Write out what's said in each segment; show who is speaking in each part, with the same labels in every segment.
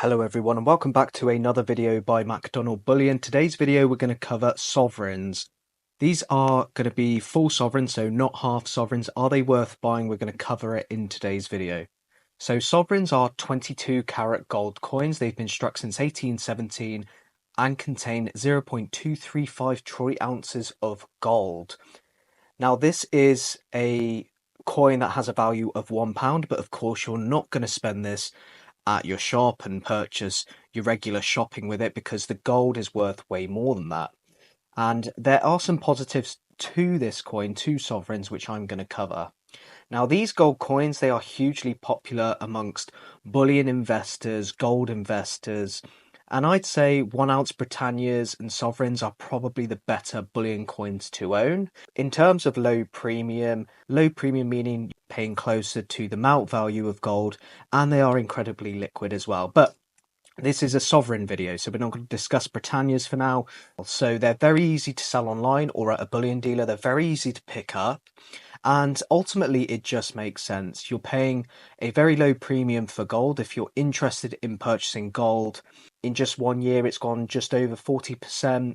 Speaker 1: Hello everyone and welcome back to another video by McDonald Bullion. Today's video we're going to cover sovereigns. These are going to be full sovereigns, so not half sovereigns. Are they worth buying? We're going to cover it in today's video. So sovereigns are 22 karat gold coins. They've been struck since 1817 and contain 0.235 troy ounces of gold. Now this is a coin that has a value of £1, but of course you're not going to spend this at your shop and purchase your regular shopping with it because the gold is worth way more than that. And there are some positives to this coin, to sovereigns, which I'm going to cover. Now these gold coins, they are hugely popular amongst bullion investors, gold investors, and I'd say 1 ounce Britannias and sovereigns are probably the better bullion coins to own. In terms of low premium meaning paying closer to the mount value of gold, and they are incredibly liquid as well. But this is a sovereign video, so we're not going to discuss Britannias for now. So they're very easy to sell online or at a bullion dealer. They're very easy to pick up. And ultimately, it just makes sense. You're paying a very low premium for gold. If you're interested in purchasing gold, in just 1 year, it's gone just over 40%.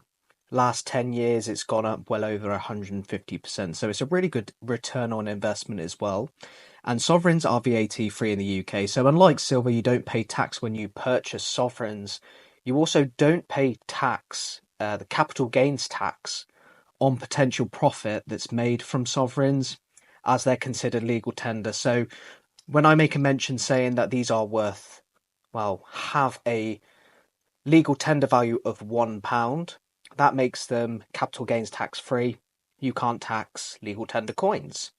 Speaker 1: Last 10 years, it's gone up well over 150%. So it's a really good return on investment as well. And sovereigns are VAT free in the UK. So unlike silver, you don't pay tax when you purchase sovereigns. You also don't pay tax, the capital gains tax, on potential profit that's made from sovereigns, as they're considered legal tender. So when I make a mention saying that these are worth, well, have a legal tender value of £1, that makes them capital gains tax free. You can't tax legal tender coins.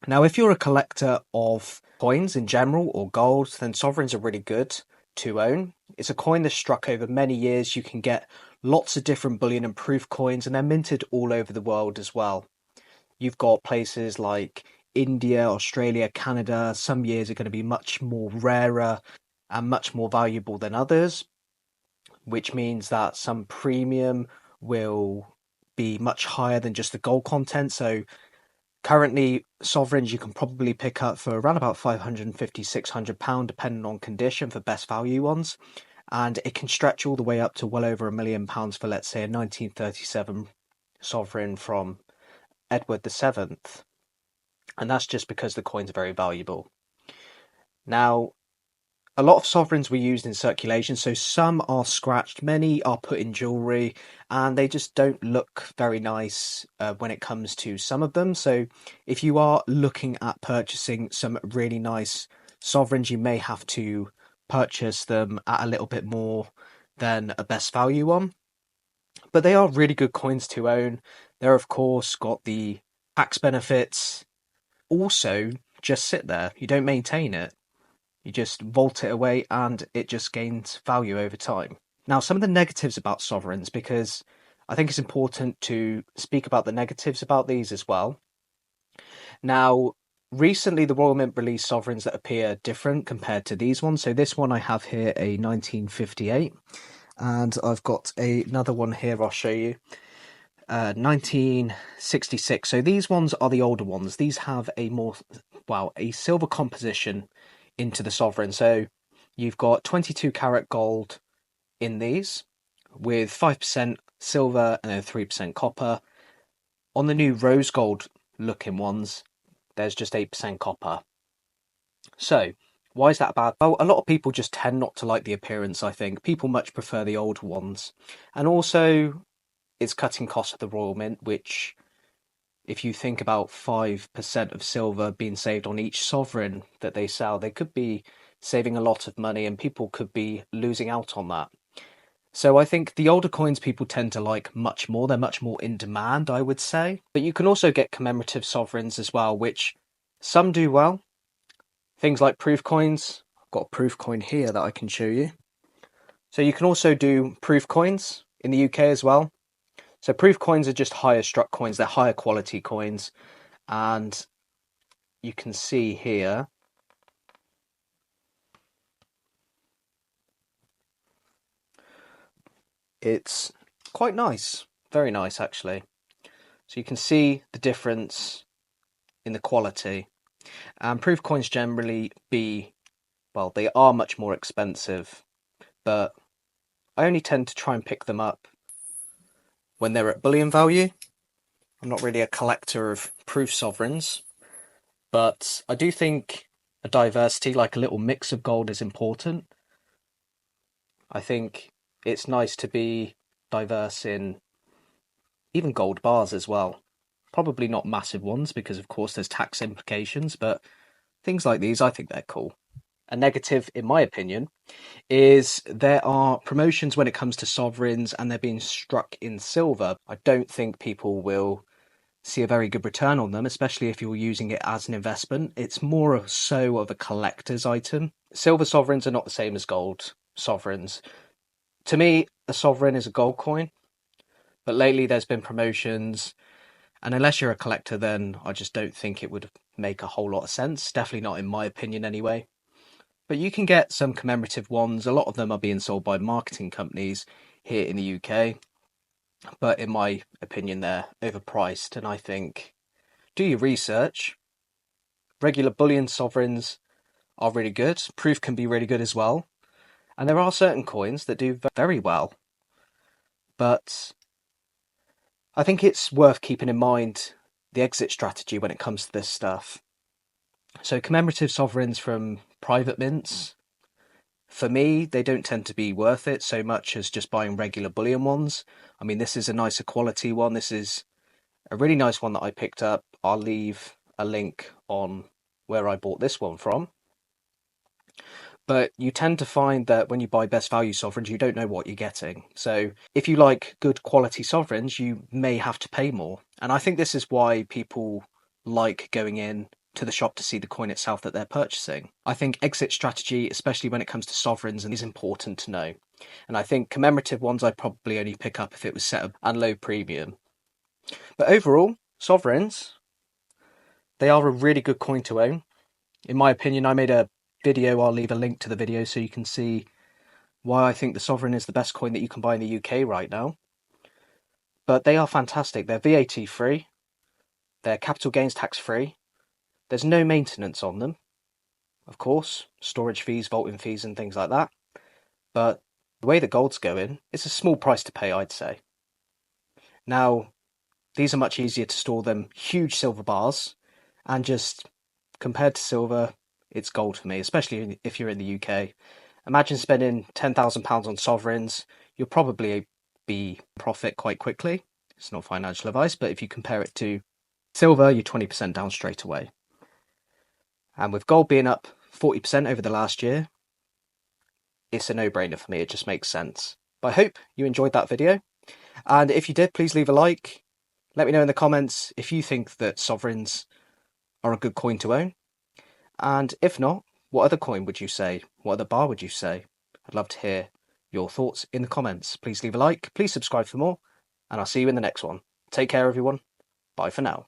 Speaker 1: Now, if you're a collector of coins in general or gold, then sovereigns are really good to own. It's a coin that's struck over many years. You can get lots of different bullion and proof coins, and they're minted all over the world as well. You've got places like India, Australia, Canada. Some years are going to be much more rarer and much more valuable than others, which means that some premium will be much higher than just the gold content. So currently, sovereigns you can probably pick up for around about £550, £600, depending on condition, for best value ones. And it can stretch all the way up to well over £1 million for, let's say, a 1937 sovereign from Edward VII. And that's just because the coins are very valuable. Now, a lot of sovereigns were used in circulation, so some are scratched, many are put in jewellery, and they just don't look very nice when it comes to some of them. So if you are looking at purchasing some really nice sovereigns, you may have to purchase them at a little bit more than a best value one. But they are really good coins to own. They're of course got the tax benefits. Also, just sit there. You don't maintain it. You just vault it away and it just gains value over time. Now, some of the negatives about sovereigns, because I think it's important to speak about the negatives about these as well. Now, recently the Royal Mint released sovereigns that appear different compared to these ones. So this one I have here, a 1958, and I've got another one here I'll show you. 1966. So these ones are the older ones. These have a silver composition into the sovereign. So you've got 22 karat gold in these with 5% silver and then 3% copper. On the new rose gold looking ones, there's just 8% copper. So why is that bad? Well, a lot of people just tend not to like the appearance, I think. People much prefer the older ones. And also, it's cutting costs of the Royal Mint, which, if you think about 5% of silver being saved on each sovereign that they sell, they could be saving a lot of money and people could be losing out on that. So I think the older coins people tend to like much more. They're much more in demand, I would say. But you can also get commemorative sovereigns as well, which some do well. Things like proof coins. I've got a proof coin here that I can show you. So you can also do proof coins in the UK as well. So proof coins are just higher struck coins. They're higher quality coins. And you can see here, it's quite nice. Very nice, actually. So you can see the difference in the quality. And proof coins generally they are much more expensive but I only tend to try and pick them up when they're at bullion value. I'm not really a collector of proof sovereigns, but I do think a diversity, like a little mix of gold, is important. I think it's nice to be diverse in even gold bars as well. Probably not massive ones because, of course, there's tax implications, but things like these, I think they're cool. A negative, in my opinion, is there are promotions when it comes to sovereigns and they're being struck in silver. I don't think people will see a very good return on them, especially if you're using it as an investment. It's more so of a collector's item. Silver sovereigns are not the same as gold sovereigns. To me, a sovereign is a gold coin, but lately there's been promotions, and unless you're a collector, then I just don't think it would make a whole lot of sense. Definitely not in my opinion anyway. But you can get some commemorative ones. A lot of them are being sold by marketing companies here in the UK. But in my opinion, they're overpriced. And I think, do your research. Regular bullion sovereigns are really good. Proof can be really good as well. And there are certain coins that do very well. But I think it's worth keeping in mind the exit strategy when it comes to this stuff. So commemorative sovereigns from private mints, for me, they don't tend to be worth it so much as just buying regular bullion ones. I mean, this is a nicer quality one. This is a really nice one that I picked up. I'll leave a link on where I bought this one from. But you tend to find that when you buy best value sovereigns, you don't know what you're getting. So if you like good quality sovereigns, you may have to pay more. And I think this is why people like going in to the shop to see the coin itself that they're purchasing. I think exit strategy, especially when it comes to sovereigns, is important to know. And I think commemorative ones I'd probably only pick up if it was set up and low premium. But overall, sovereigns, they are a really good coin to own. In my opinion, I made a video, I'll leave a link to the video so you can see why I think the sovereign is the best coin that you can buy in the UK right now. But they are fantastic. They're VAT free, they're capital gains tax free, there's no maintenance on them, of course, storage fees, vaulting fees and things like that. But the way the gold's going, it's a small price to pay, I'd say. Now, these are much easier to store than huge silver bars, and just compared to silver, it's gold for me, especially if you're in the UK. Imagine spending £10,000 on sovereigns, you'll probably be profit quite quickly. It's not financial advice, but if you compare it to silver, you're 20% down straight away. And with gold being up 40% over the last year, it's a no-brainer for me. It just makes sense. But I hope you enjoyed that video. And if you did, please leave a like. Let me know in the comments if you think that sovereigns are a good coin to own. And if not, what other coin would you say? What other bar would you say? I'd love to hear your thoughts in the comments. Please leave a like, please subscribe for more, and I'll see you in the next one. Take care, everyone. Bye for now.